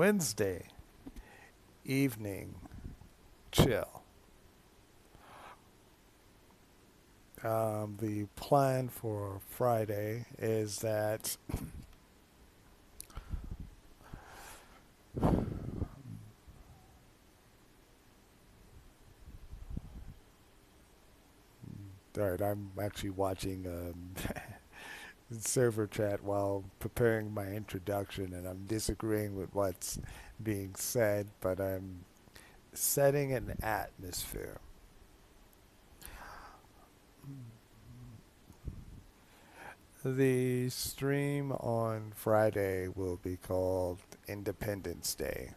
Wednesday evening chill. The plan for Friday is that all right, I'm actually watching server chat while preparing my introduction, and I'm disagreeing with what's being said, but I'm setting an atmosphere. The stream on Friday will be called Independence Day.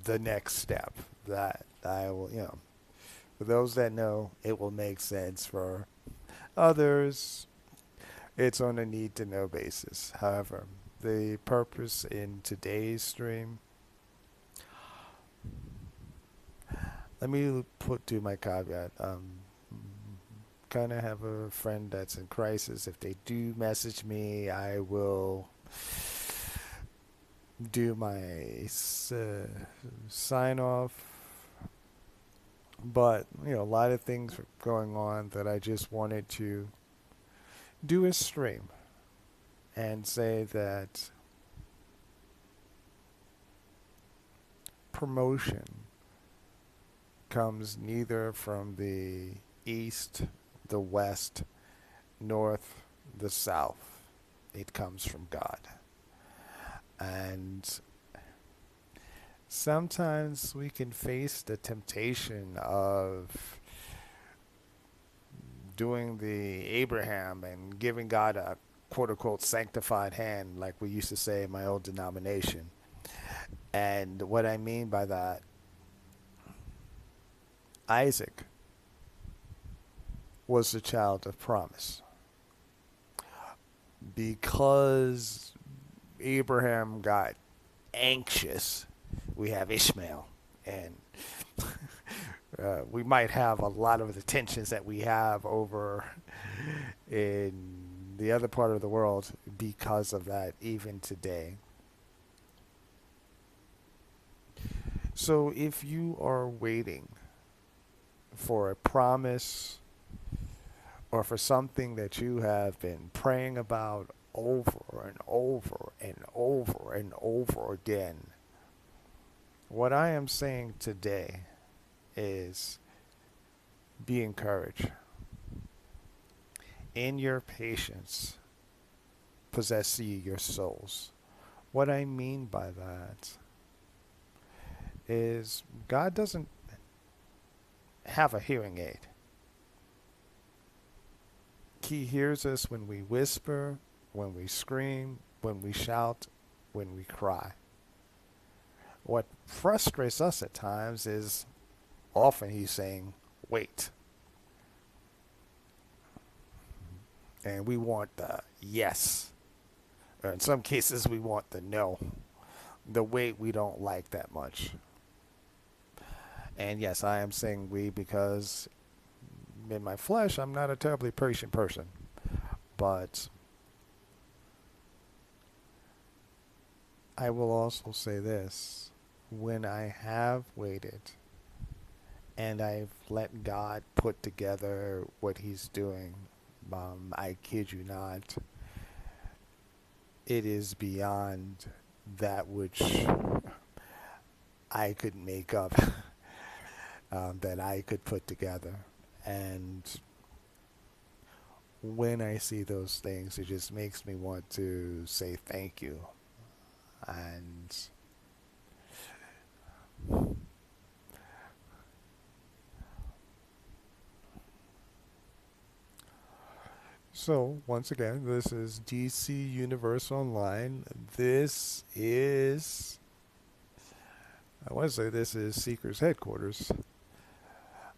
The next step that I will, for those that know, it will make sense. For others, it's on a need to know basis. However, the purpose in today's stream, let me put to my caveat. Kind of have a friend that's in crisis. If they do message me, I will do my sign off. But, a lot of things are going on that I just wanted to do a stream and say that promotion comes neither from the east, the west, north, the south. It comes from God. And sometimes we can face the temptation of doing the Abraham and giving God a quote unquote sanctified hand, like we used to say in my old denomination. And what I mean by that, Isaac was the child of promise. Because Abraham got anxious, we have Ishmael. And we might have a lot of the tensions that we have over in the other part of the world because of that, even today. So if you are waiting for a promise or for something that you have been praying about over and over and over and over again, what I am saying today is be encouraged. In your patience, possess ye your souls. What I mean by that is God doesn't have a hearing aid. He hears us when we whisper, when we scream, when we shout, when we cry. What frustrates us at times is often he's saying, wait. And we want the yes. Or in some cases, we want the no. The wait we don't like that much. And yes, I am saying we because in my flesh, I'm not a terribly patient person. But I will also say this. When I have waited and I've let God put together what he's doing, I kid you not, it is beyond that which I could make up, that I could put together. And when I see those things, it just makes me want to say thank you. And so, once again, this is DC Universe Online. This is, I want to say this is Seeker's headquarters.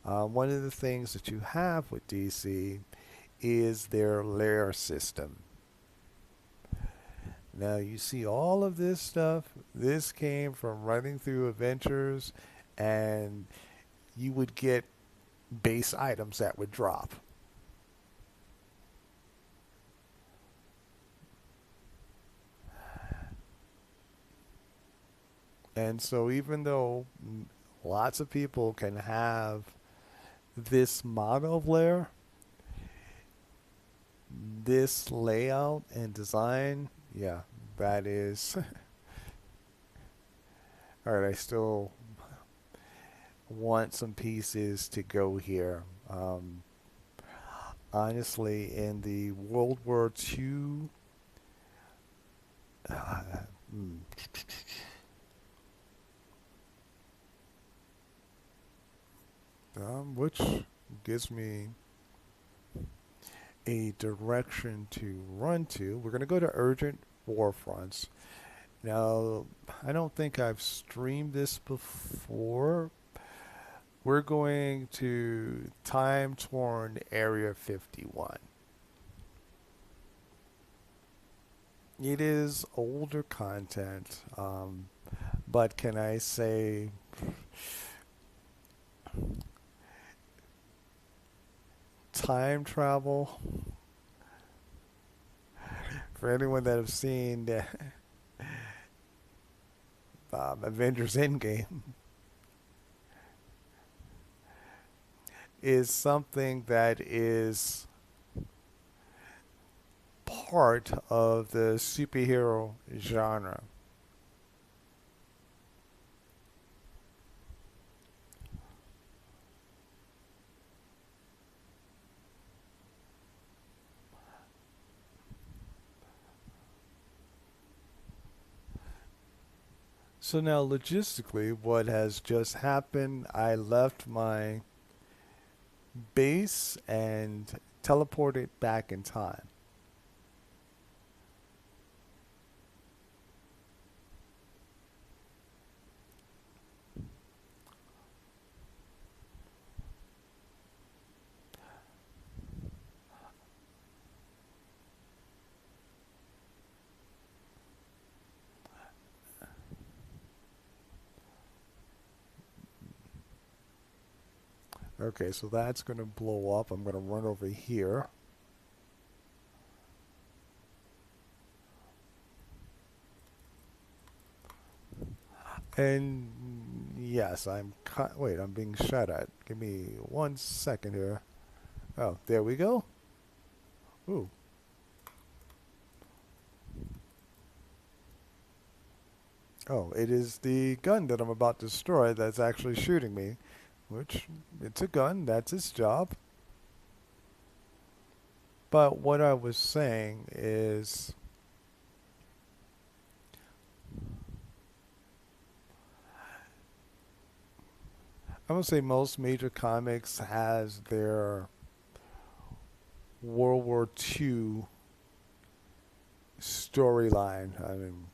One of the things that you have with DC is their lair system. Now, you see all of this stuff. This came from running through adventures, and you would get base items that would drop. And so even though lots of people can have this model of layer, this layout and design, yeah, that is all right. I still want some pieces to go here. Honestly, in the World War II, uh, hmm, which gives me a direction to run to. We're going to go to urgent war fronts. Now, I don't think I've streamed this before. We're going to time torn Area 51. It is older content, but can I say time travel? For anyone that have seen Avengers Endgame, is something that is part of the superhero genre. So now, logistically, what has just happened, I left my base and teleported back in time. Okay, so that's going to blow up. I'm going to run over here. And yes, wait, I'm being shot at. Give me 1 second here. Oh, there we go. Ooh. Oh, it is the gun that I'm about to destroy that's actually shooting me, which it's a gun, that's its job. But what I was saying is I'm gonna say most major comics has their World War II storyline. I mean,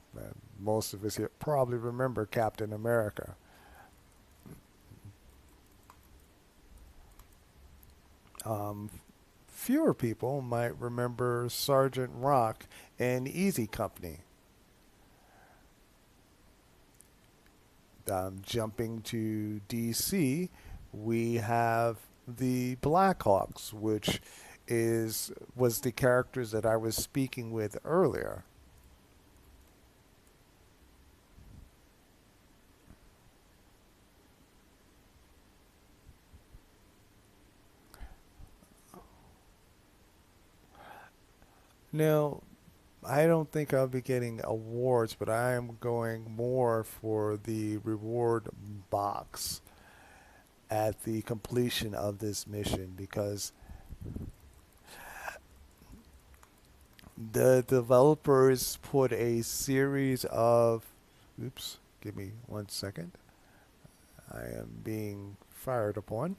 most of us here probably remember Captain America. Um, Fewer people might remember Sergeant Rock and Easy Company. Jumping to DC, we have the Blackhawks, which is was the characters that I was speaking with earlier. Now, I don't think I'll be getting awards, but I am going more for the reward box at the completion of this mission because the developers put a series of. Oops, give me 1 second. I am being fired upon.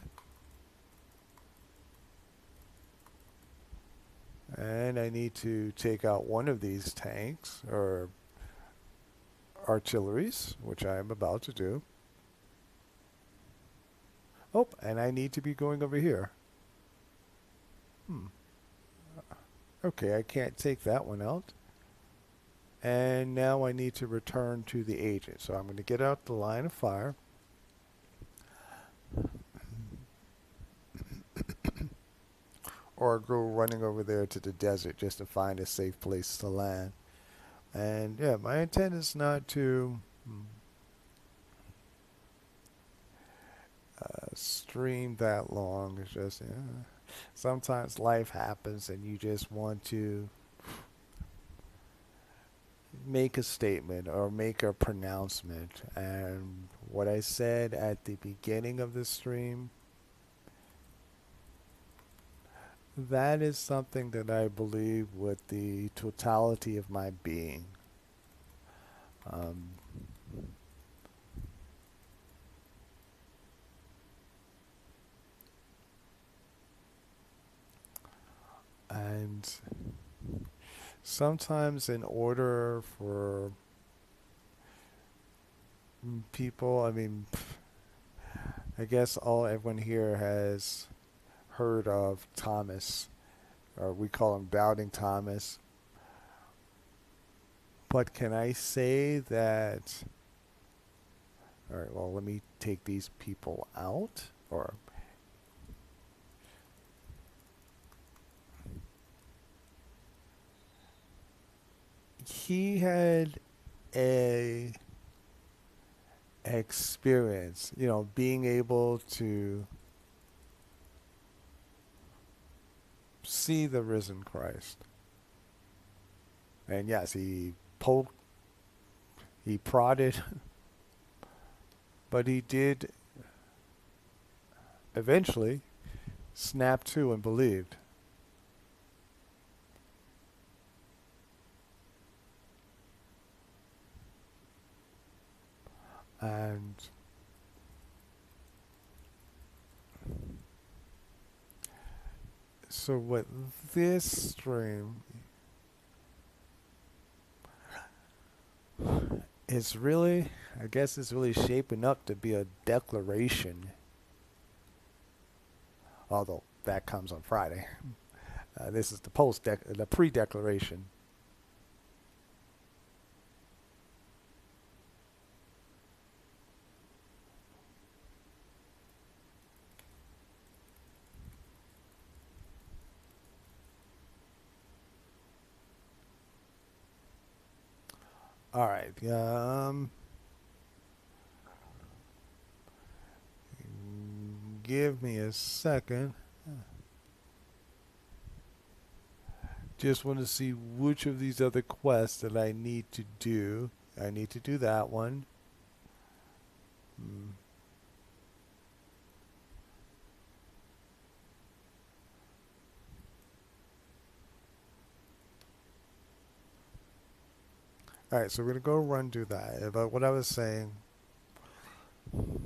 And I need to take out one of these tanks or artilleries, which I am about to do. Oh, and I need to be going over here. Hmm. Okay, I can't take that one out. And now I need to return to the agent. So I'm going to get out the line of fire. Or go running over there to the desert just to find a safe place to land. And yeah, my intent is not to stream that long. It's just, yeah. Sometimes life happens and you just want to make a statement or make a pronouncement. And what I said at the beginning of the stream, that is something that I believe with the totality of my being. Um, and sometimes, in order for people, I mean, I guess everyone here has heard of Thomas, or we call him Doubting Thomas. But can I say that? All right, well, let me take these people out. Or he had a experience, being able to see the risen Christ. And yes, he poked, he prodded, but he did eventually snap to and believed. And so, what this stream is really, I guess, it's really shaping up to be a declaration, although that comes on Friday. This is the pre-declaration. All right. Give me a second. Just want to see which of these other quests that I need to do. I need to do that one. Hmm. All right, so we're gonna go run do that. But what I was saying, mm,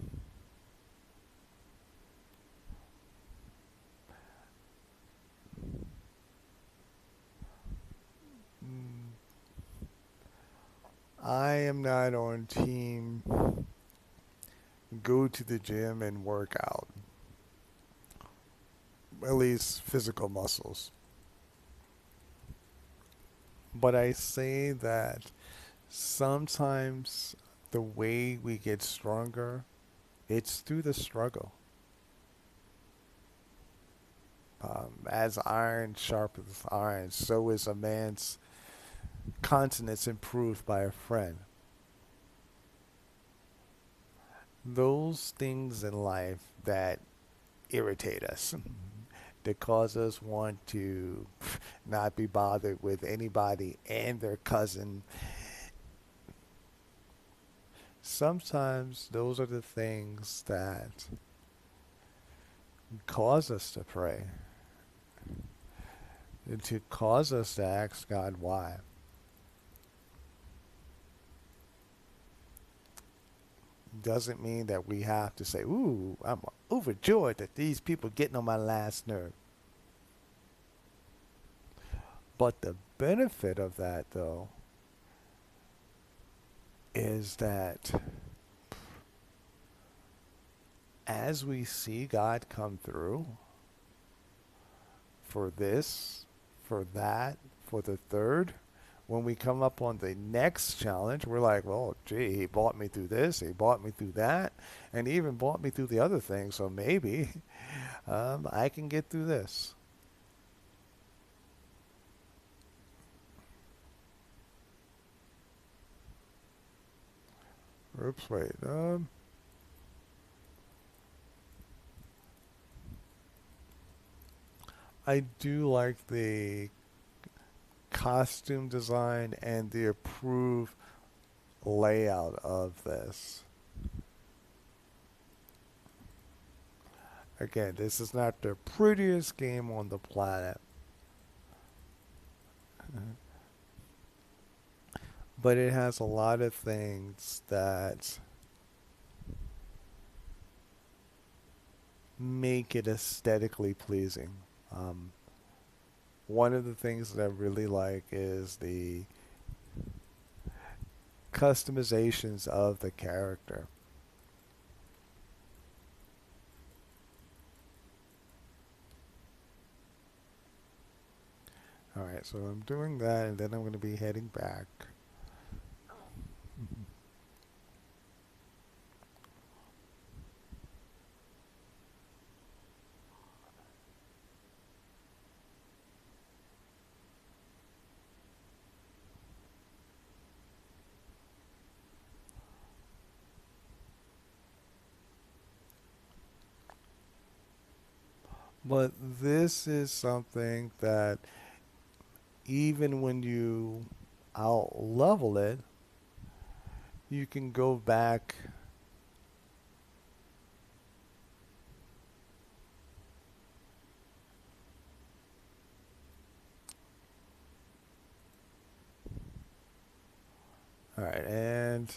I am not on team go to the gym and work out, at least physical muscles. But I say that sometimes the way we get stronger, it's through the struggle. As iron sharpens iron, so is a man's countenance improved by a friend. Those things in life that irritate us, that cause us want to not be bothered with anybody and their cousin, sometimes those are the things that cause us to pray, and to cause us to ask God why. Doesn't mean that we have to say, "Ooh, I'm overjoyed that these people getting on my last nerve." But the benefit of that, though, is that as we see God come through for this, for that, for the third, when we come up on the next challenge, we're like, well, gee, he brought me through this, he brought me through that, and he even brought me through the other thing, so maybe I can get through this. Oops, wait. I do like the costume design and the approved layout of this. Again, this is not the prettiest game on the planet, but it has a lot of things that make it aesthetically pleasing. Um, One of the things that I really like is the customizations of the character. Alright, so I'm doing that and then I'm going to be heading back. But this is something that even when you out level it, you can go back. Alright, and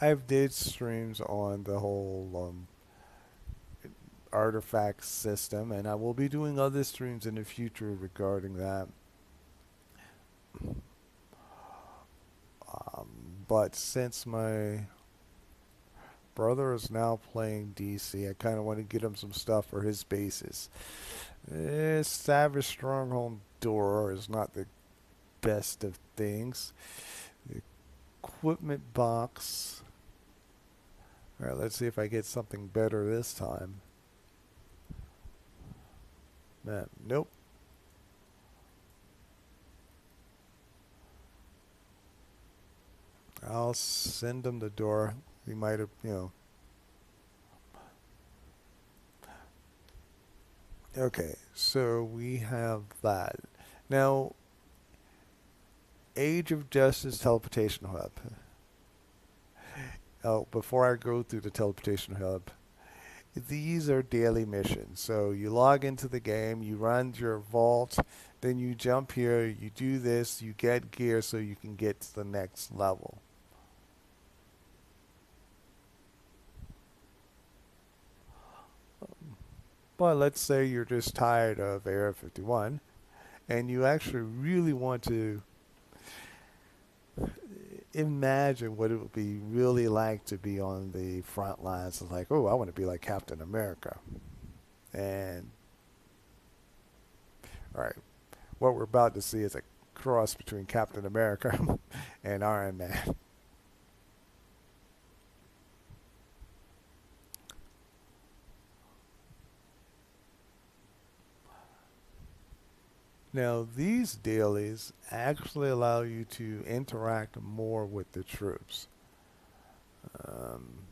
I've did streams on the whole artifact system, and I will be doing other streams in the future regarding that. Um, but since my brother is now playing DC, I kind of want to get him some stuff for his bases. Savage Stronghold Door is not the best of things. The equipment box. Alright, let's see if I get something better this time. Man, nope. I'll send him the door. He might have, Okay, so we have that. Now, Age of Justice Teleportation Hub. Oh, before I go through the Teleportation Hub, these are daily missions. So you log into the game, you run your vault, then you jump here, you do this, you get gear so you can get to the next level. But let's say you're just tired of Area 51 and you actually really want to imagine what it would be really like to be on the front lines. It's like, oh, I want to be like Captain America. And, all right, what we're about to see is a cross between Captain America and Iron Man. Now, these dailies actually allow you to interact more with the troops. Um,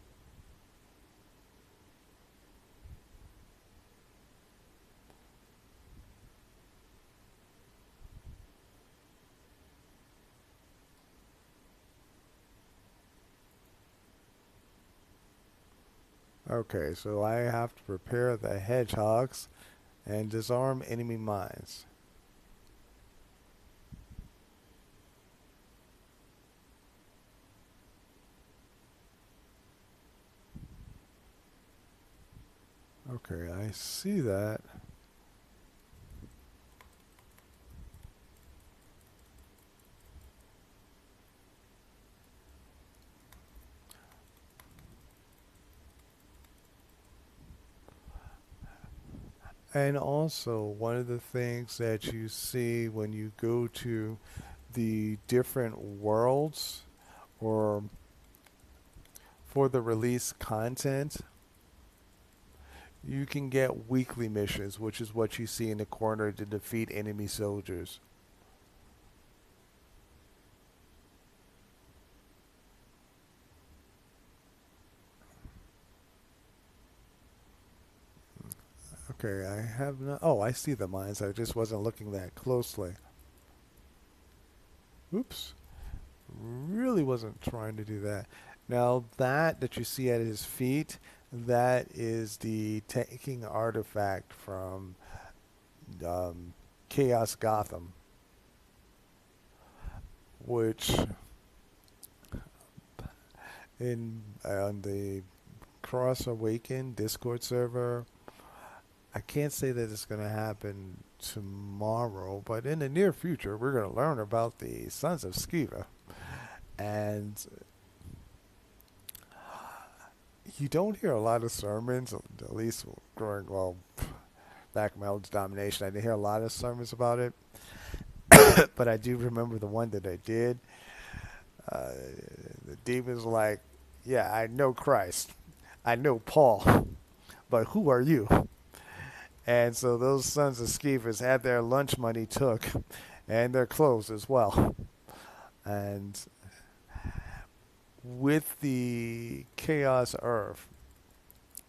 okay, so I have to prepare the hedgehogs and disarm enemy mines. Okay, I see that. And also, one of the things that you see when you go to the different worlds or for the release content, you can get weekly missions, which is what you see in the corner to defeat enemy soldiers. Okay, I have not. Oh, I see the mines. I just wasn't looking that closely. Oops. Really wasn't trying to do that. Now, that you see at his feet, that is the taking artifact from um, Chaos Gotham, which in on the Cross Awaken Discord server, I can't say that it's going to happen tomorrow, but in the near future, we're going to learn about the Sons of Skiva. And you don't hear a lot of sermons, at least during, well, back in my old denomination, I didn't hear a lot of sermons about it. But I do remember the one that I did. Uh, the demon's like, yeah, I know Christ. I know Paul. But who are you? And so those sons of Skeevers had their lunch money took and their clothes as well. And with the Chaos Earth,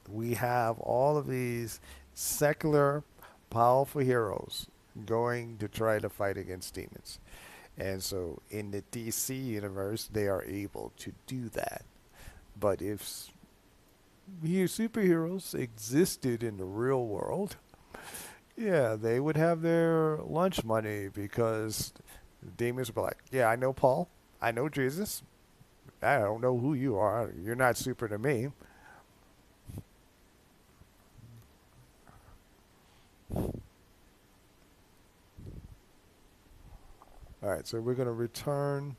we have all of these secular, powerful heroes going to try to fight against demons. And so in the DC universe, they are able to do that. But if superheroes existed in the real world, yeah, they would have their lunch money because the demons would be like, yeah, I know Paul. I know Jesus. I don't know who you are. You're not super to me. All right, so we're going to return.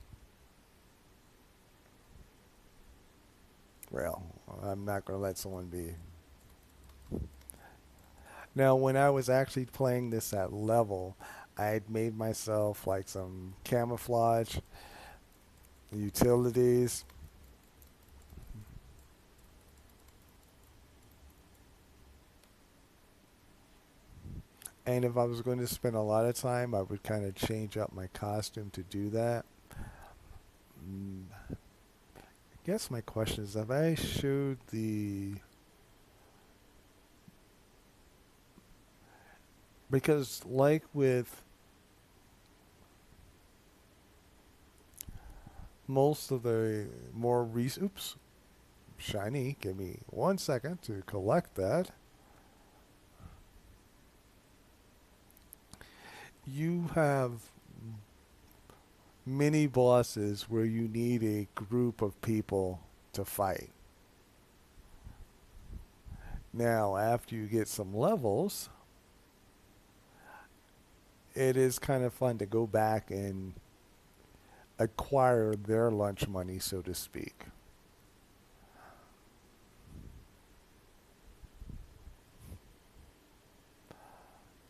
Well, I'm not going to let someone be. Now, when I was actually playing this at level, I had made myself like some camouflage utilities. And if I was going to spend a lot of time, I would kind of change up my costume to do that. I guess my question is, have I showed the... Because like with most of the more recent... Oops. Shiny. Give me 1 second to collect that. You have many bosses where you need a group of people to fight. Now, after you get some levels, it is kind of fun to go back and acquire their lunch money, so to speak.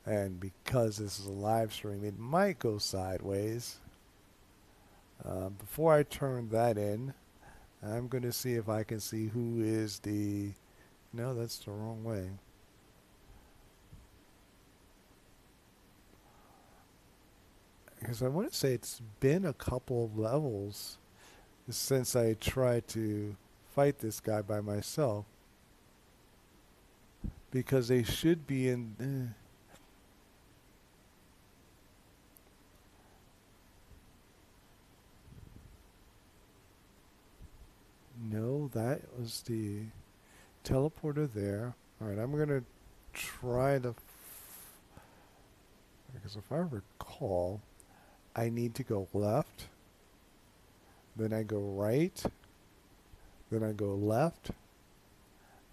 And because this is a live stream, it might go sideways. Before I turn that in, I'm going to see if I can see who is the... No, that's the wrong way. Because I want to say it's been a couple of levels since I tried to fight this guy by myself. Because they should be in... No, that was the teleporter there. Alright, I'm going to try to... Because if I recall, I need to go left, then I go right, then I go left,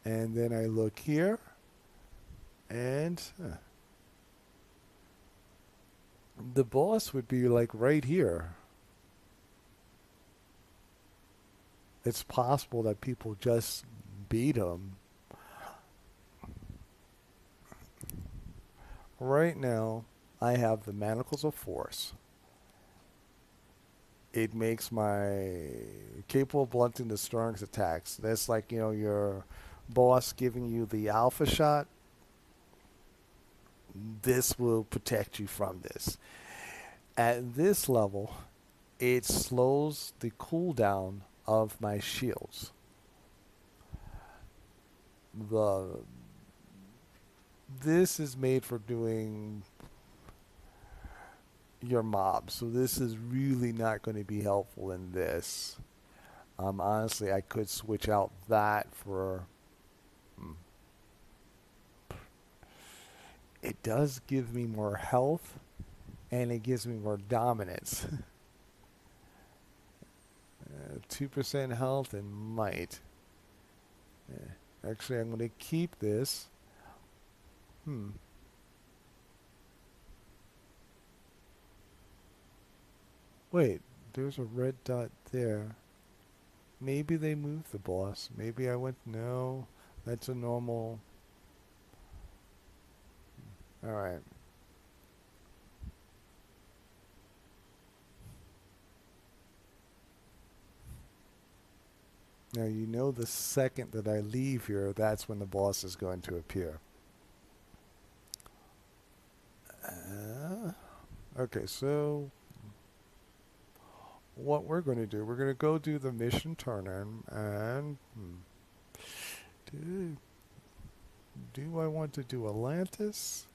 and then I look here, and the boss would be like right here. It's possible that people just beat him. Right now, I have the Manacles of Force. It makes my capable of blunting the strongest attacks. That's like, your boss giving you the alpha shot. This will protect you from this. At this level, it slows the cooldown of my shields. The this is made for doing your mob, so this is really not going to be helpful in this. Honestly, I could switch out that for. hmm, It does give me more health, and it gives me more dominance. 2% health and might. Actually, I'm going to keep this. Hmm. Wait, there's a red dot there. Maybe they moved the boss. Maybe I went, no, that's a normal. Alright. Now, you know the second that I leave here, that's when the boss is going to appear. Uh, okay, so what we're going to do, we're going to go do the mission turn-in, and do, do I want to do Atlantis?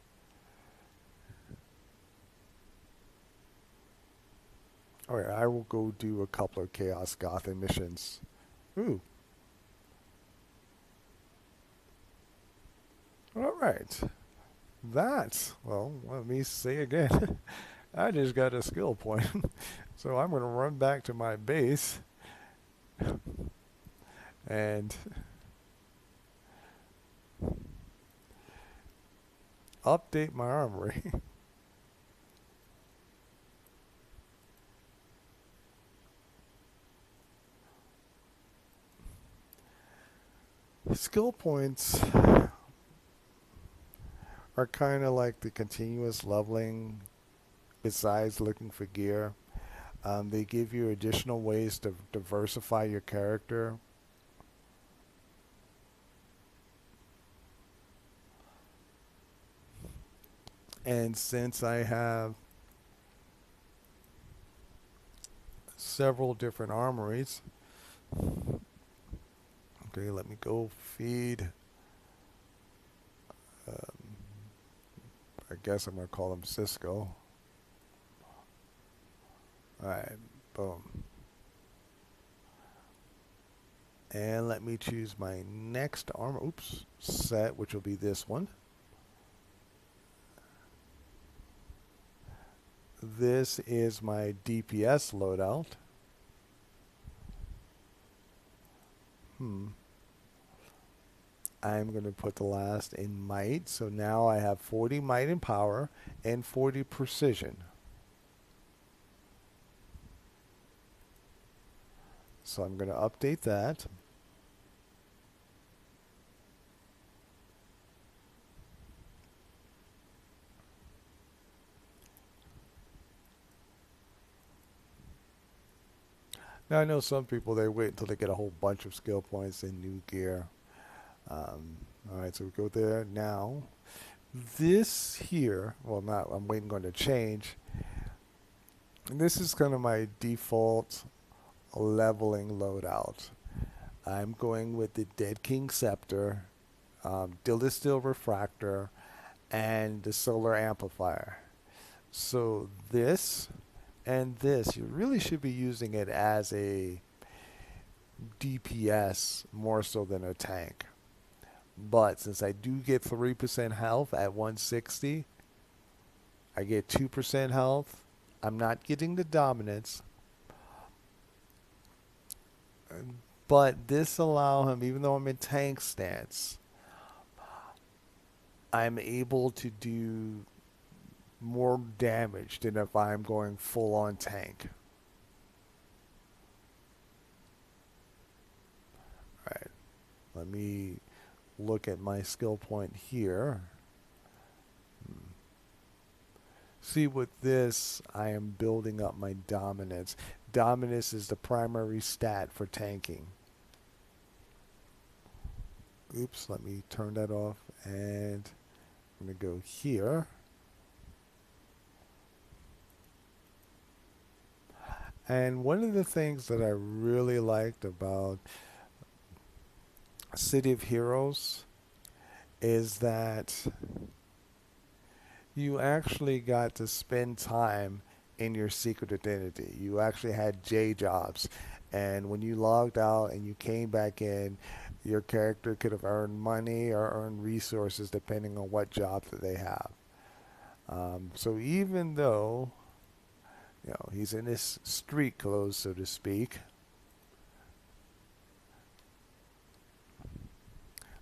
Alright, I will go do a couple of Chaos Gotham missions. Ooh, alright. That's, well, let me say again. I just got a skill point. So I'm going to run back to my base and update my armory. Skill points are kind of like the continuous leveling besides looking for gear. They give you additional ways to diversify your character. And since I have several different armories, okay, let me go feed. Um, I guess I'm going to call him Cisco. Alright, boom. And let me choose my next armor, set, which will be this one. This is my DPS loadout. I'm going to put the last in might. So now I have 40 might and power and 40 precision. So I'm going to update that. Now I know some people, they wait until they get a whole bunch of skill points and new gear. Alright, so we go there now. This here, well, not, I'm waiting going to change. And this is kind of my default leveling loadout. I'm going with the Dead King Scepter, Dillistil Refractor, and the Solar Amplifier. So this and this, you really should be using it as a DPS more so than a tank. But since I do get 3% health at 160, I get 2% health. I'm not getting the dominance. But this allow him, even though I'm in tank stance, I'm able to do more damage than if I'm going full on tank. Alright, let me look at my skill point here. See, with this, I am building up my dominance. Dominance is the primary stat for tanking. Oops, let me turn that off, and I'm going to go here. And one of the things that I really liked about City of Heroes is that you actually got to spend time in your secret identity. You actually had J jobs. And when you logged out and you came back in, your character could have earned money or earned resources depending on what job that they have. So even though, he's in his street clothes, so to speak,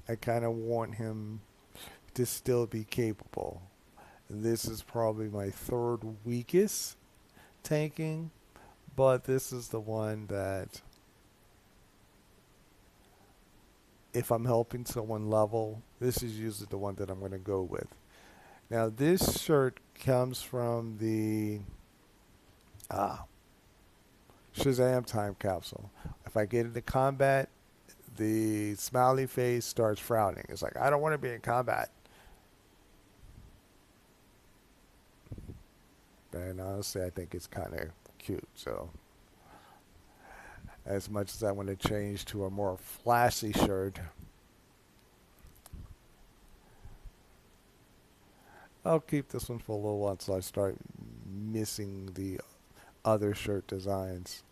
I kind of want him to still be capable. This is probably my third weakest tanking, but this is the one that if I'm helping someone level, this is usually the one that I'm going to go with. Now, this shirt comes from the ah, Shazam time capsule. If I get into combat, the smiley face starts frowning. It's like, I don't want to be in combat. And honestly, I think it's kind of cute. So, as much as I want to change to a more flashy shirt, I'll keep this one for a little while until I start missing the other shirt designs.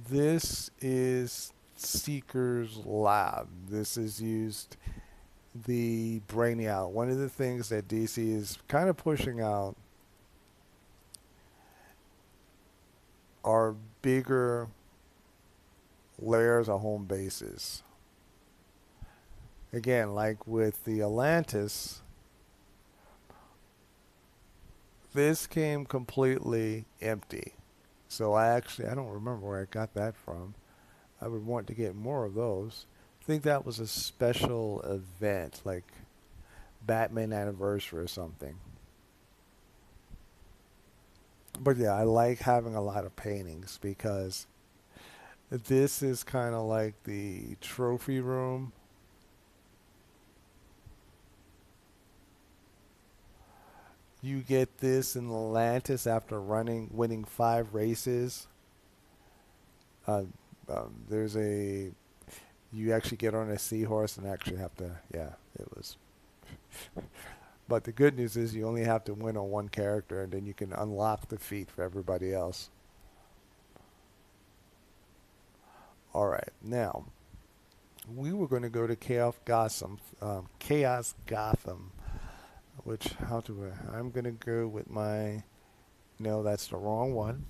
This is Seeker's Lab. This is used the Brainiac. One of the things that DC is kind of pushing out are bigger layers of home bases. Again, like with the Atlantis, this came completely empty. So I don't remember where I got that from. I would want to get more of those. I think that was a special event, like Batman anniversary or something. But yeah, I like having a lot of paintings because this is kind of like the trophy room. You get this in Atlantis after winning 5 races. Uh, there's you actually get on a seahorse and actually have to, yeah, it was. But the good news is you only have to win on one character and then you can unlock the feat for everybody else. All right, now we were going to go to Chaos Gotham, which how do I'm going to go with my. No, that's the wrong one.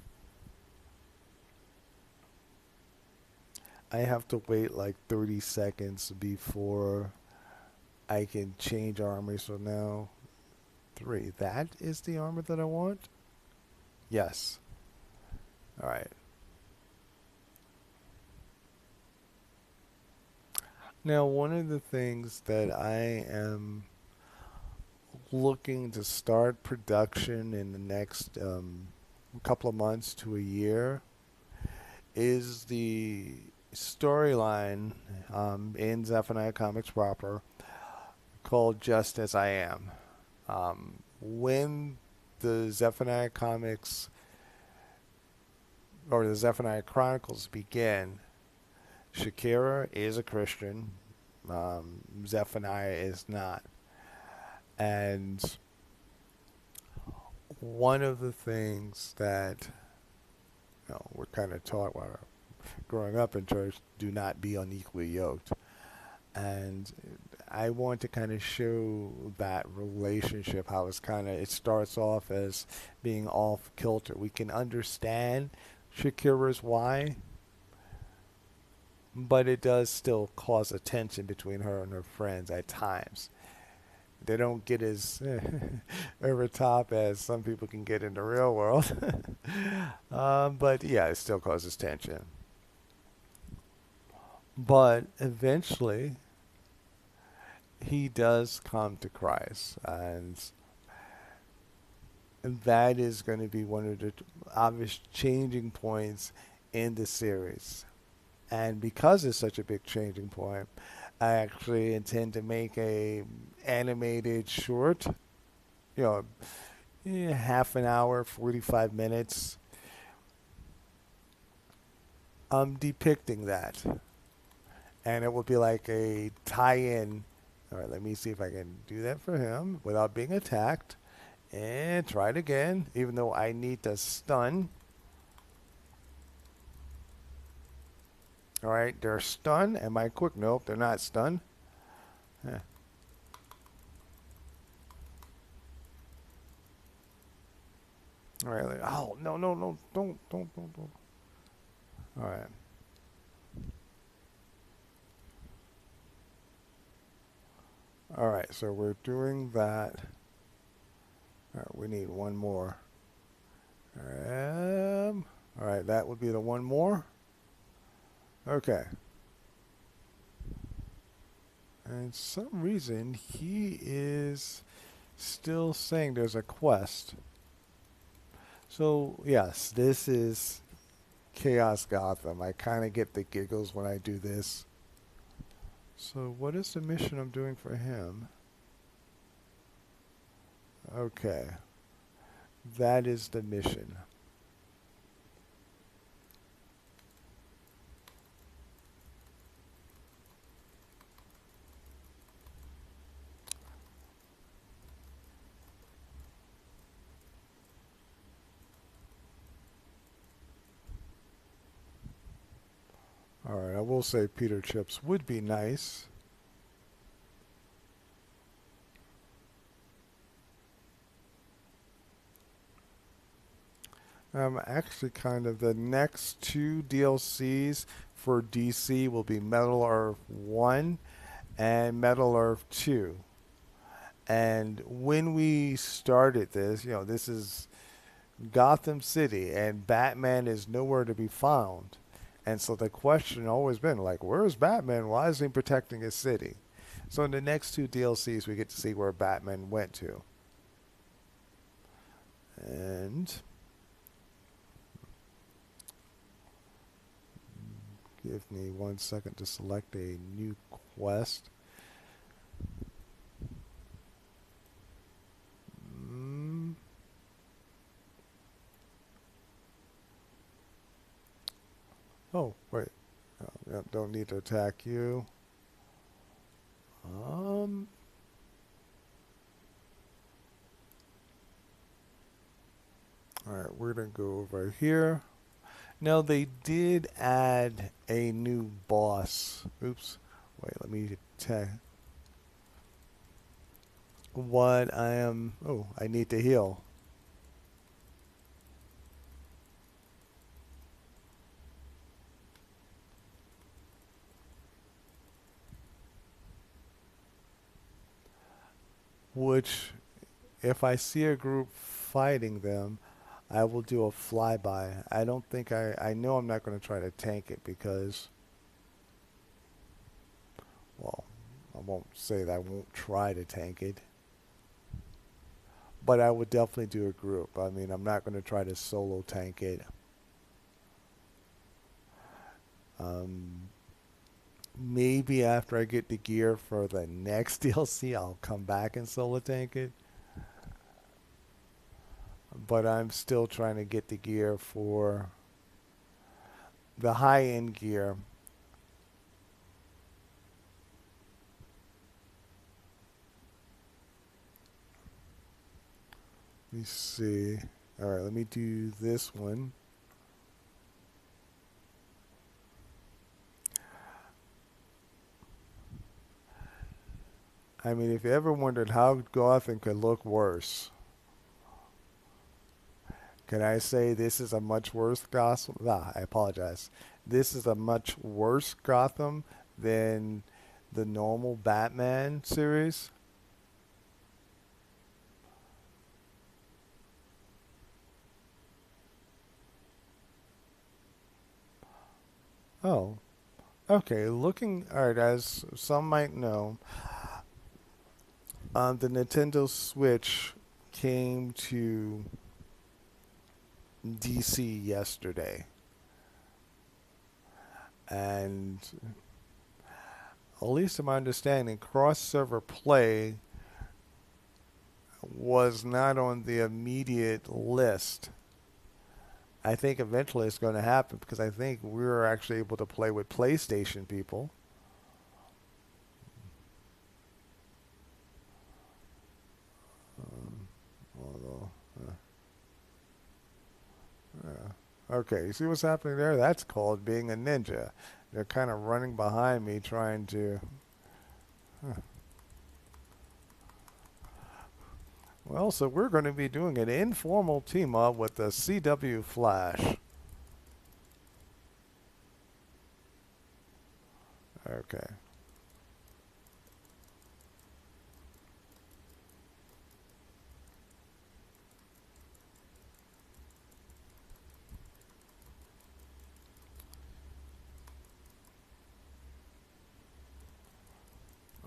I have to wait like 30 seconds before I can change armor. So now 3. That is the armor that I want? Yes. All right. Now, one of the things that I am looking to start production in the next couple of months to a year is the storyline in Zephaniah Comics proper called Just As I Am. When the Zephaniah Comics or the Zephaniah Chronicles began, Shakira is a Christian. Zephaniah is not. And one of the things that we're kind of taught while growing up in church, do not be unequally yoked. And I want to kind of show that relationship, how it starts off as being off kilter. We can understand Shakira's why, but it does still cause a tension between her and her friends at times. They don't get as over top as some people can get in the real world. But yeah, it still causes tension. But eventually, he does come to Christ, and that is going to be one of the obvious changing points in the series. And because it's such a big changing point, I actually intend to make a animated short you know, half an hour, 45 minutes, depicting that. And it will be like a tie-in. All right, let me see if I can do that for him without being attacked. And try it again, even though I need to stun. All right, they're stunned. Am I quick? Nope, they're not stunned. Huh. All right. Oh, no, no, no. Don't. All right. All right, so we're doing that. All right, we need one more. All right, that would be the one more. Okay. And some reason he is still saying there's a quest. So, yes, this is Chaos Gotham. I kind of get the giggles when I do this. So, what is the mission I'm doing for him? Okay. That is the mission. Alright, I will say Peter Chips would be nice. Actually, kind of the next two DLCs for DC will be Metal Earth 1 and Metal Earth 2. And when we started this, this is Gotham City, and Batman is nowhere to be found. And so the question always been like, where's Batman? Why is he protecting his city? So in the next two DLCs, we get to see where Batman went to. And give me 1 second to select a new quest. Mm. Oh, wait. Oh, yep, don't need to attack you. Um. Alright, we're going to go over here. Now, they did add a new boss. Oops. Wait, let me check. What I am... Oh, I need to heal. Which, if I see a group fighting them, I will do a flyby. I don't think I know I'm not going to try to tank it because, well, I won't say that I won't try to tank it. But I would definitely do a group. I mean, I'm not going to try to solo tank it. Um, Maybe after I get the gear for the next DLC, I'll come back and solo tank it. But I'm still trying to get the gear for the high end gear. Let me see. All right, let me do this one. I mean, if you ever wondered how Gotham could look worse, can I say this is a much worse Gotham? Ah, I apologize. This is a much worse Gotham than the normal Batman series. Oh, okay. Looking, all right, as some might know, the Nintendo Switch came to DC yesterday. And at least to my understanding, cross server play was not on the immediate list. I think eventually it's going to happen because I think we're actually able to play with PlayStation people. Although, yeah. Okay, you see what's happening there? That's called being a ninja. They're kind of running behind me trying to. Huh. Well, so we're going to be doing an informal team up with the CW Flash. Okay.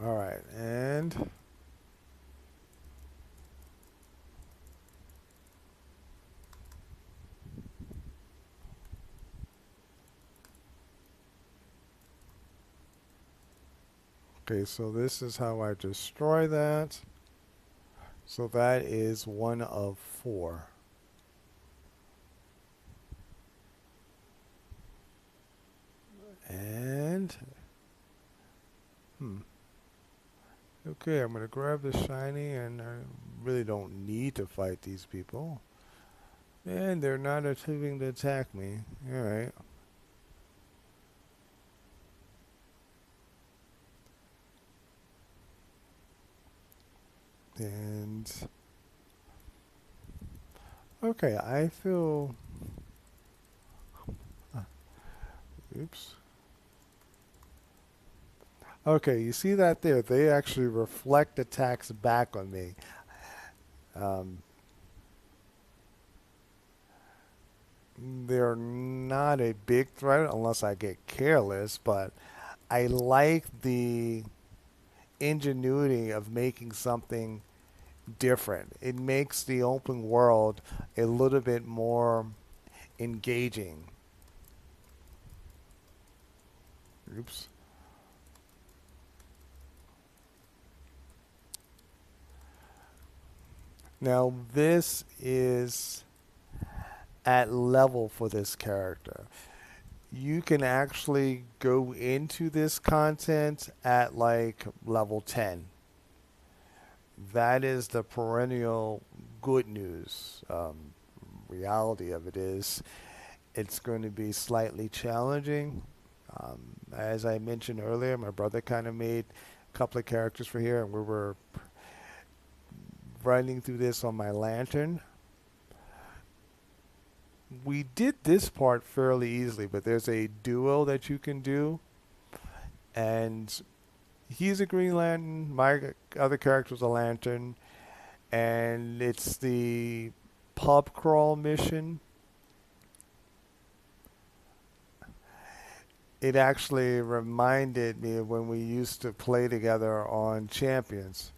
All right. And okay, so this is how I destroy that. So that is one of four. And hmm. Okay, I'm gonna grab the shiny, and I really don't need to fight these people. And they're not attempting to attack me. All right. And okay, I feel. Oops. Okay, you see that there? They actually reflect attacks back on me. Um, they're not a big threat unless I get careless, but I like the ingenuity of making something different. It makes the open world a little bit more engaging. Oops. Now, this is at level for this character. You can actually go into this content at like level 10. That is the perennial good news. Reality of it is it's going to be slightly challenging. As I mentioned earlier, my brother kind of made a couple of characters for here, and we were running through this on my lantern. We did this part fairly easily, but there's a duo that you can do, and he's a Green Lantern. My other character's a Lantern, and it's the pub crawl mission. It actually reminded me of when we used to play together on Champions.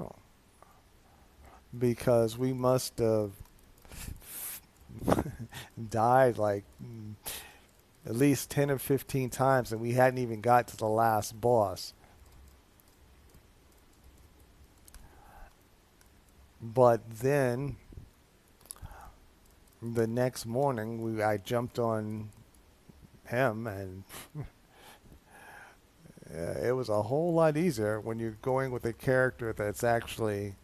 Oh, because we must have died like at least 10 or 15 times, and we hadn't even got to the last boss. But then the next morning, I jumped on him, and it was a whole lot easier when you're going with a character that's actually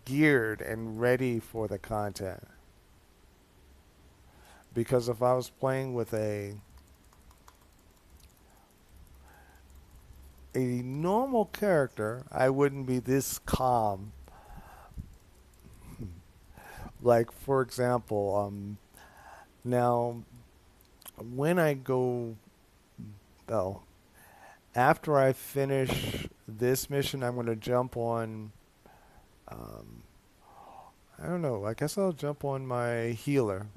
geared and ready for the content. Because if I was playing with a normal character, I wouldn't be this calm. Like for example, now when I go, oh, after I finish this mission, I'm going to jump on. Um, I don't know. I guess I'll jump on my healer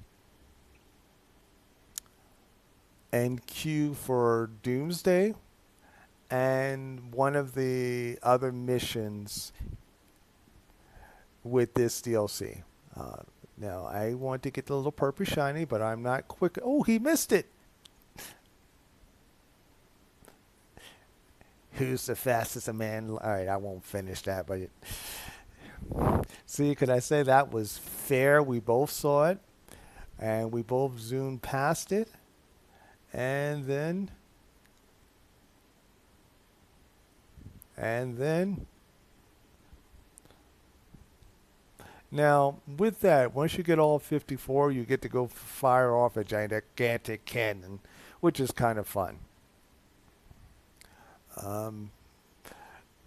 and queue for Doomsday and one of the other missions with this DLC. Uh, Now, I want to get the little purple shiny, but I'm not quick. Oh, he missed it. Who's the fastest man? All right, I won't finish that, but see, could I say that was fair? We both saw it, and we both zoomed past it, and then. Now, with that, once you get all 54, you get to go fire off a gigantic cannon, which is kind of fun. Um,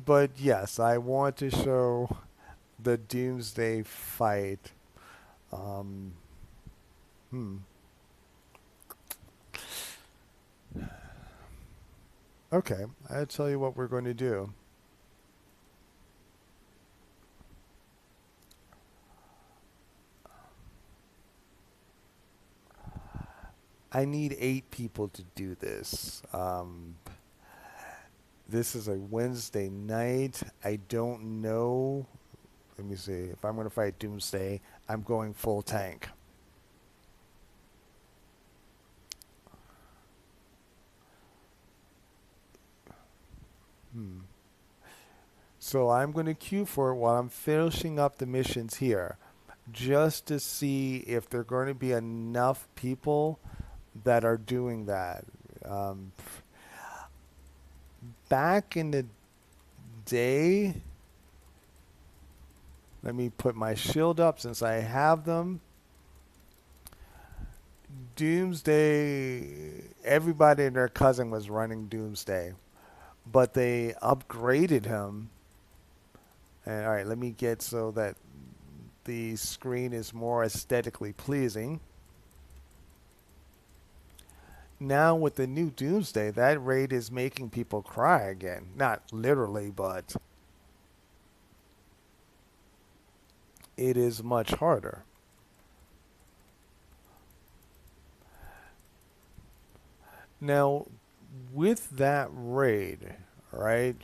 but yes, I want to show the Doomsday fight. Um, hmm. Okay, I'll tell you what we're going to do. I need 8 people to do this. This is a Wednesday night. I don't know. Let me see. If I'm going to fight Doomsday, I'm going full tank. Hmm. So I'm going to queue for it while I'm finishing up the missions here, just to see if there are going to be enough people that are doing that. Um, Back in the day, let me put my shield up since I have them. Doomsday, everybody and their cousin was running Doomsday, but they upgraded him. And all right, let me get so that the screen is more aesthetically pleasing. Now with the new Doomsday, that raid is making people cry again. Not literally, but it is much harder. Now, with that raid, right?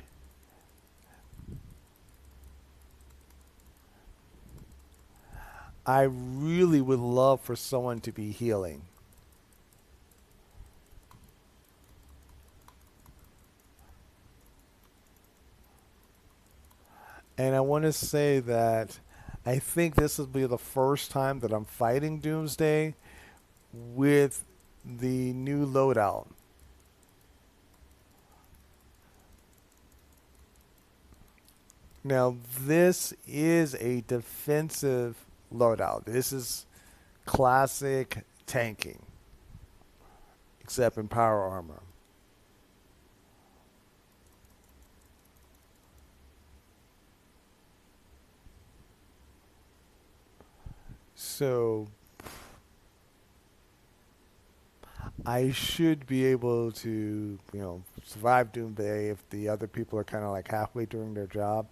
I really would love for someone to be healing. And I want to say that I think this will be the first time that I'm fighting Doomsday with the new loadout. Now, this is a defensive loadout. This is classic tanking, except in power armor. So I should be able to, survive Doomsday if the other people are kind of like halfway doing their job.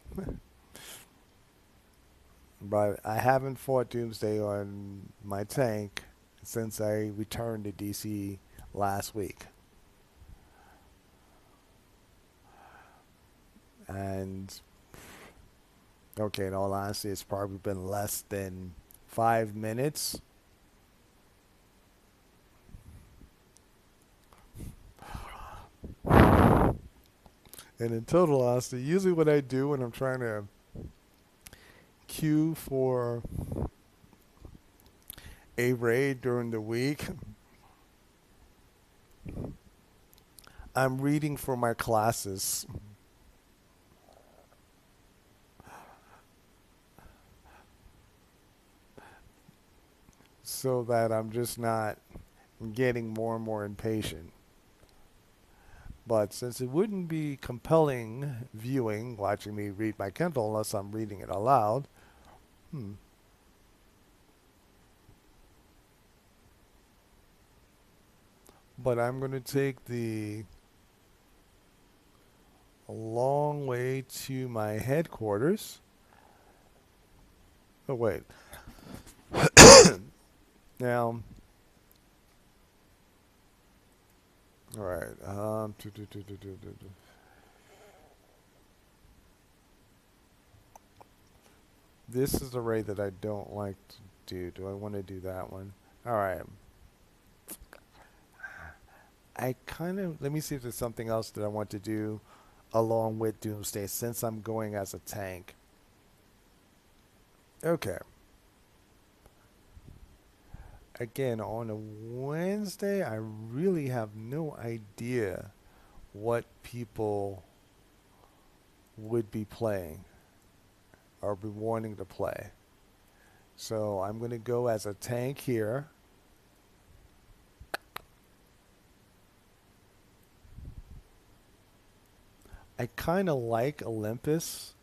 But I haven't fought Doomsday on my tank since I returned to DC last week. And okay, in all honesty, it's probably been less than 5 minutes. And in total honesty, usually what I do when I'm trying to queue for a raid during the week, I'm reading for my classes so that I'm just not getting more and more impatient. But since it wouldn't be compelling viewing, watching me read my Kindle unless I'm reading it aloud, hmm. But I'm going to take the long way to my headquarters. Oh, wait. Now, all right. This is the raid that I don't like to do. Do I want to do that one? All right. I kind of let me see if there's something else that I want to do along with Doomsday since I'm going as a tank. Okay. Again, on a Wednesday, I really have no idea what people would be playing or be wanting to play. So I'm going to go as a tank here. I kind of like Olympus,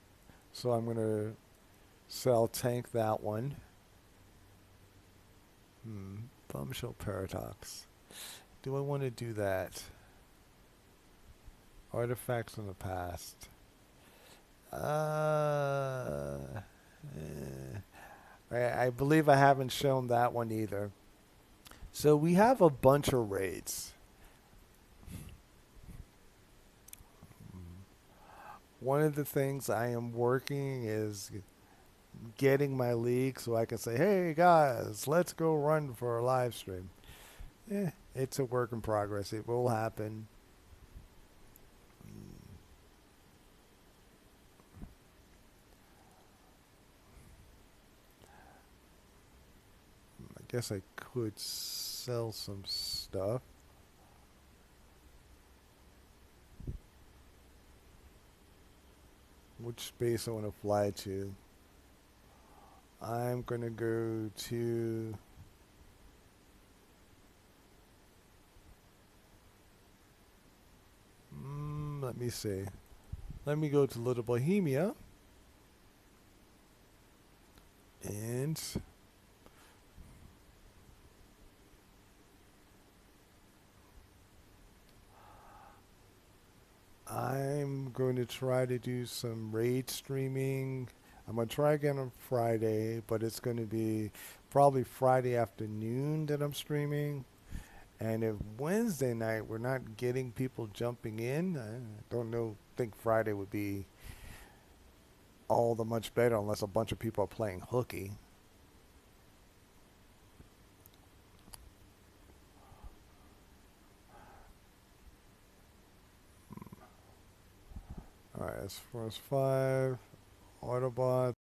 so I'm going to sell tank that one. Bombshell Paradox. Do I want to do that? Artifacts in the past. I believe I haven't shown that one either. So we have a bunch of raids. One of the things I am working is getting my league so I can say, hey guys, let's go run for a live stream. It's a work in progress. It will happen. I guess I could sell some stuff. Which space I want to fly to? I'm going to go to... let me see. Let me go to Little Bohemia. And I'm going to try to do some raid streaming. I'm going to try again on Friday, but it's going to be probably Friday afternoon that I'm streaming. And if Wednesday night we're not getting people jumping in, I don't know, think Friday would be all the much better unless a bunch of people are playing hooky. All right, as far as 5, Autobots.